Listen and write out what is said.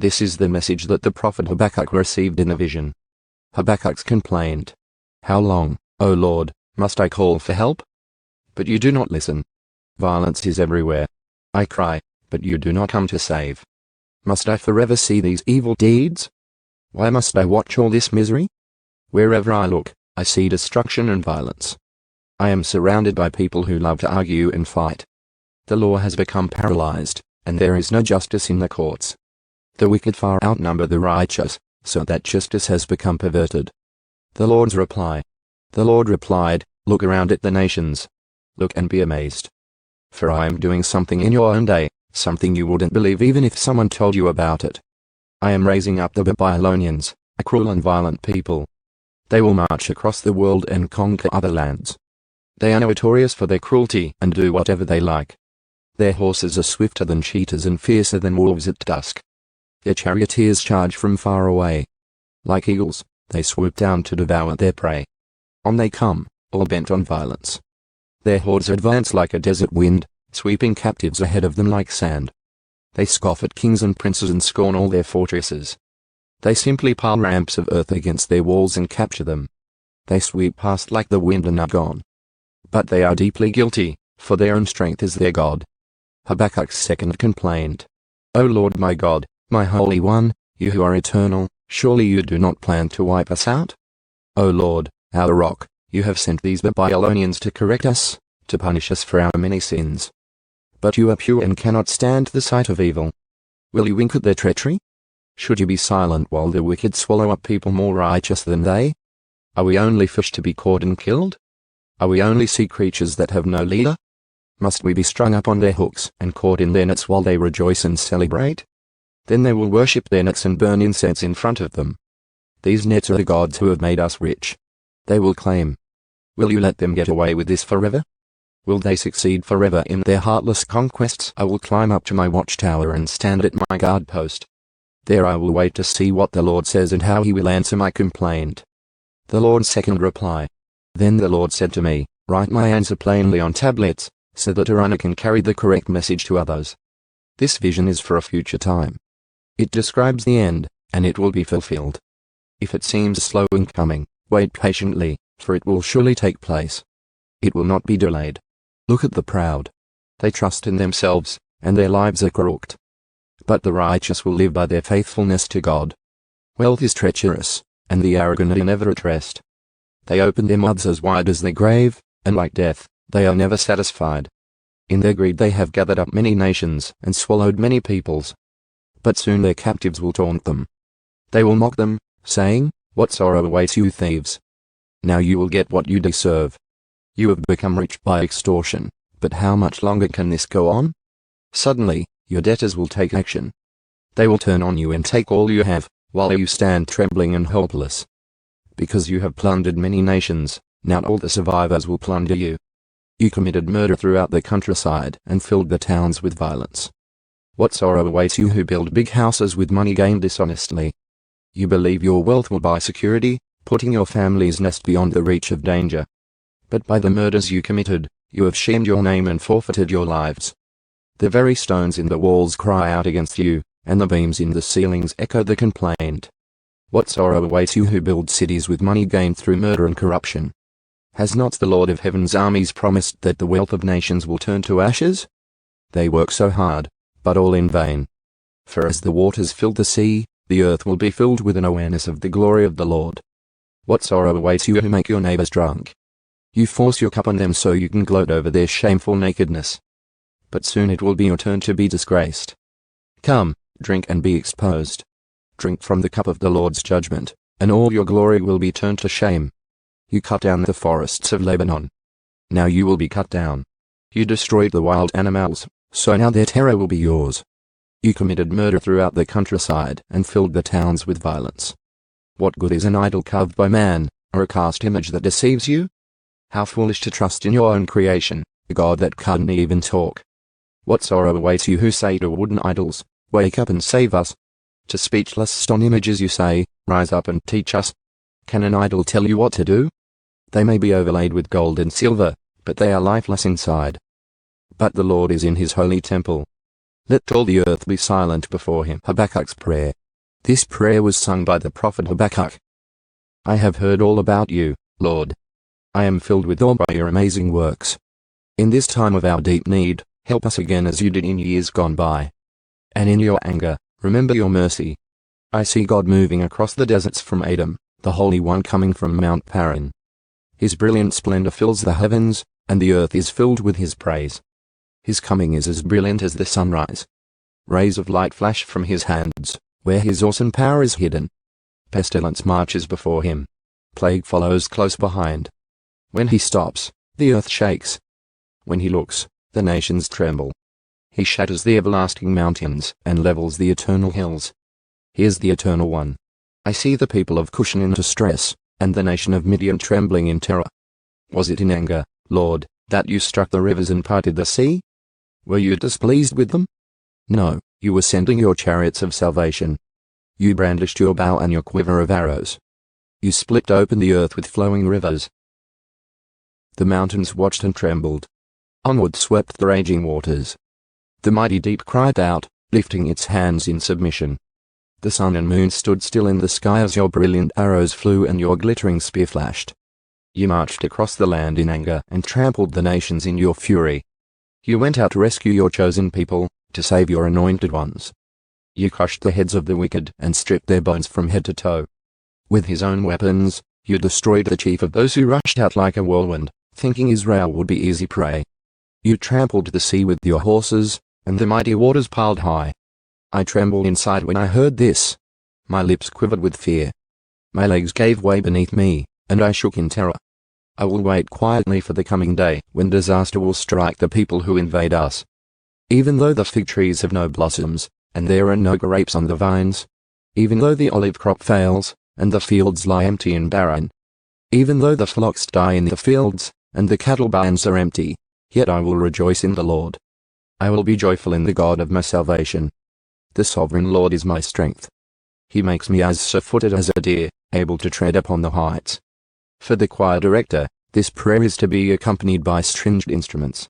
This is the message that the prophet Habakkuk received in a vision. Habakkuk's complaint. How long, O Lord, must I call for help? But you do not listen. Violence is everywhere. I cry, but you do not come to save. Must I forever see these evil deeds? Why must I watch all this misery? Wherever I look, I see destruction and violence. I am surrounded by people who love to argue and fight. The law has become paralyzed, and there is no justice in the courts. The wicked far outnumber the righteous, so that justice has become perverted. The Lord's reply. The Lord replied, Look around at the nations. Look and be amazed. For I am doing something in your own day, something you wouldn't believe even if someone told you about it. I am raising up the Babylonians, a cruel and violent people. They will march across the world and conquer other lands. They are notorious for their cruelty and do whatever they like. Their horses are swifter than cheetahs and fiercer than wolves at dusk. Their charioteers charge from far away. Like eagles, they swoop down to devour their prey. On they come, all bent on violence. Their hordes advance like a desert wind, sweeping captives ahead of them like sand. They scoff at kings and princes and scorn all their fortresses. They simply pile ramps of earth against their walls and capture them. They sweep past like the wind and are gone. But they are deeply guilty, for their own strength is their God. Habakkuk's second complaint. O Lord my God, my Holy One, you who are eternal, surely you do not plan to wipe us out? O Lord, our rock, you have sent these Babylonians to correct us, to punish us for our many sins. But you are pure and cannot stand the sight of evil. Will you wink at their treachery? Should you be silent while the wicked swallow up people more righteous than they? Are we only fish to be caught and killed? Are we only sea creatures that have no leader? Must we be strung up on their hooks and caught in their nets while they rejoice and celebrate? Then they will worship their nets and burn incense in front of them. These nets are the gods who have made us rich. They will claim. Will you let them get away with this forever? Will they succeed forever in their heartless conquests? I will climb up to my watchtower and stand at my guard post. There I will wait to see what the Lord says and how he will answer my complaint. The Lord's second reply. Then the Lord said to me, Write my answer plainly on tablets, so that a runner can carry the correct message to others. This vision is for a future time. It describes the end, and it will be fulfilled. If it seems slow in coming, wait patiently, for it will surely take place. It will not be delayed. Look at the proud. They trust in themselves, and their lives are corrupt. But the righteous will live by their faithfulness to God. Wealth is treacherous, and the arrogant are never at rest. They open their mouths as wide as their grave, and like death, they are never satisfied. In their greed they have gathered up many nations and swallowed many peoples. But soon their captives will taunt them. They will mock them, saying, What sorrow awaits you thieves? Now you will get what you deserve. You have become rich by extortion, but how much longer can this go on? Suddenly, your debtors will take action. They will turn on you and take all you have, while you stand trembling and helpless. Because you have plundered many nations, now all the survivors will plunder you. You committed murder throughout the countryside and filled the towns with violence. What sorrow awaits you who build big houses with money gained dishonestly? You believe your wealth will buy security, putting your family's nest beyond the reach of danger. But by the murders you committed, you have shamed your name and forfeited your lives. The very stones in the walls cry out against you, and the beams in the ceilings echo the complaint. What sorrow awaits you who build cities with money gained through murder and corruption? Has not the Lord of Heaven's armies promised that the wealth of nations will turn to ashes? They work so hard, but all in vain. For as the waters fill the sea, the earth will be filled with an awareness of the glory of the Lord. What sorrow awaits you who make your neighbors drunk? You force your cup on them so you can gloat over their shameful nakedness. But soon it will be your turn to be disgraced. Come, drink and be exposed. Drink from the cup of the Lord's judgment, and all your glory will be turned to shame. You cut down the forests of Lebanon. Now you will be cut down. You destroyed the wild animals, so now their terror will be yours. You committed murder throughout the countryside and filled the towns with violence. What good is an idol carved by man, or a cast image that deceives you? How foolish to trust in your own creation, a God that can't even talk. What sorrow awaits you who say to wooden idols, Wake up and save us. To speechless stone images you say, Rise up and teach us. Can an idol tell you what to do? They may be overlaid with gold and silver, but they are lifeless inside. But the Lord is in his holy temple. Let all the earth be silent before him. Habakkuk's prayer. This prayer was sung by the prophet Habakkuk. I have heard all about you, Lord. I am filled with awe by your amazing works. In this time of our deep need, help us again as you did in years gone by. And in your anger, remember your mercy. I see God moving across the deserts from Edom, the Holy One coming from Mount Paran. His brilliant splendor fills the heavens, and the earth is filled with his praise. His coming is as brilliant as the sunrise. Rays of light flash from his hands, where his awesome power is hidden. Pestilence marches before him. Plague follows close behind. When he stops, the earth shakes. When he looks, the nations tremble. He shatters the everlasting mountains and levels the eternal hills. He is the Eternal One. I see the people of Cushan in distress, and the nation of Midian trembling in terror. Was it in anger, Lord, that you struck the rivers and parted the sea? Were you displeased with them? No, you were sending your chariots of salvation. You brandished your bow and your quiver of arrows. You split open the earth with flowing rivers. The mountains watched and trembled. Onward swept the raging waters. The mighty deep cried out, lifting its hands in submission. The sun and moon stood still in the sky as your brilliant arrows flew and your glittering spear flashed. You marched across the land in anger and trampled the nations in your fury. You went out to rescue your chosen people, to save your anointed ones. You crushed the heads of the wicked and stripped their bones from head to toe. With his own weapons, you destroyed the chief of those who rushed out like a whirlwind, thinking Israel would be easy prey. You trampled the sea with your horses, and the mighty waters piled high. I trembled inside when I heard this. My lips quivered with fear. My legs gave way beneath me, and I shook in terror. I will wait quietly for the coming day, when disaster will strike the people who invade us. Even though the fig trees have no blossoms, and there are no grapes on the vines, even though the olive crop fails, and the fields lie empty and barren, even though the flocks die in the fields, and the cattle barns are empty, yet I will rejoice in the Lord. I will be joyful in the God of my salvation. The sovereign Lord is my strength. He makes me as sure-footed as a deer, able to tread upon the heights. For the choir director, this prayer is to be accompanied by stringed instruments.